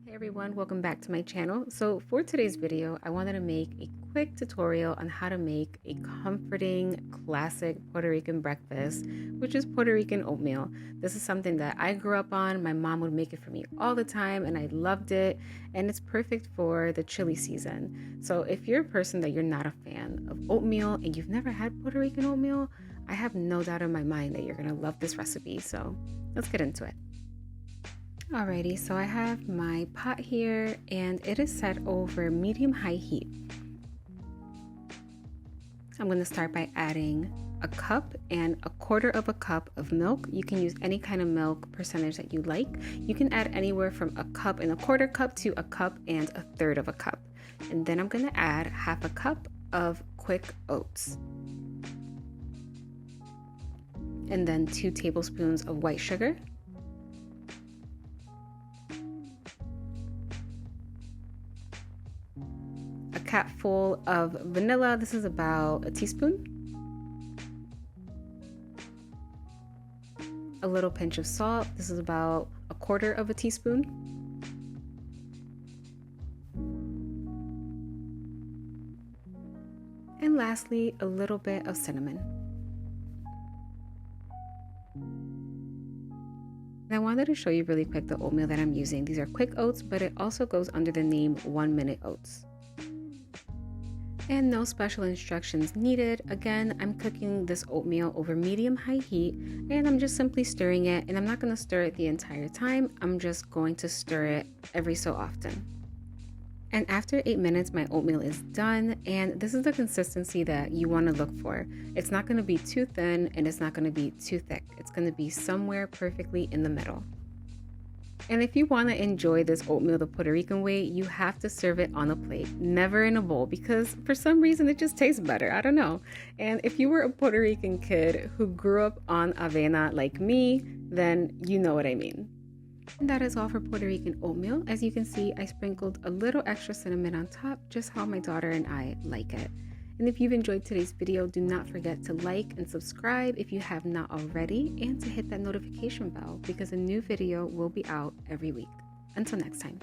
Hey everyone, welcome back to my channel. So for today's video, I wanted to make a quick tutorial on how to make a comforting classic Puerto Rican breakfast, which is Puerto Rican oatmeal. This is something that I grew up on. My mom would make it for me all the time and I loved it, and it's perfect for the chilly season. So if you're a person that you're not a fan of oatmeal and you've never had Puerto Rican oatmeal, I have no doubt in my mind that you're gonna love this recipe. So let's get into it. Alrighty, so I have my pot here and it is set over medium-high heat. I'm going to start by adding a cup and a quarter of a cup of milk. You can use any kind of milk percentage that you like. You can add anywhere from a cup and a quarter cup to a cup and a third of a cup. And then I'm going to add half a cup of quick oats. And then 2 tablespoons of white sugar. A cupful of vanilla. This is about a teaspoon. A little pinch of salt. This is about a quarter of a teaspoon. And lastly, a little bit of cinnamon. And I wanted to show you really quick the oatmeal that I'm using. These are quick oats, but it also goes under the name 1 minute oats. And no special instructions needed. Again, I'm cooking this oatmeal over medium-high heat and I'm just simply stirring it, and I'm not going to stir it the entire time. I'm just going to stir it every so often. And after 8 minutes, my oatmeal is done, and this is the consistency that you want to look for. It's not going to be too thin and it's not going to be too thick. It's going to be somewhere perfectly in the middle. And if you want to enjoy this oatmeal the Puerto Rican way, you have to serve it on a plate, never in a bowl, because for some reason it just tastes better. I don't know. And if you were a Puerto Rican kid who grew up on Avena like me, then you know what I mean. And that is all for Puerto Rican oatmeal. As you can see, I sprinkled a little extra cinnamon on top, just how my daughter and I like it. And if you've enjoyed today's video, do not forget to like and subscribe if you have not already, and to hit that notification bell because a new video will be out every week. Until next time.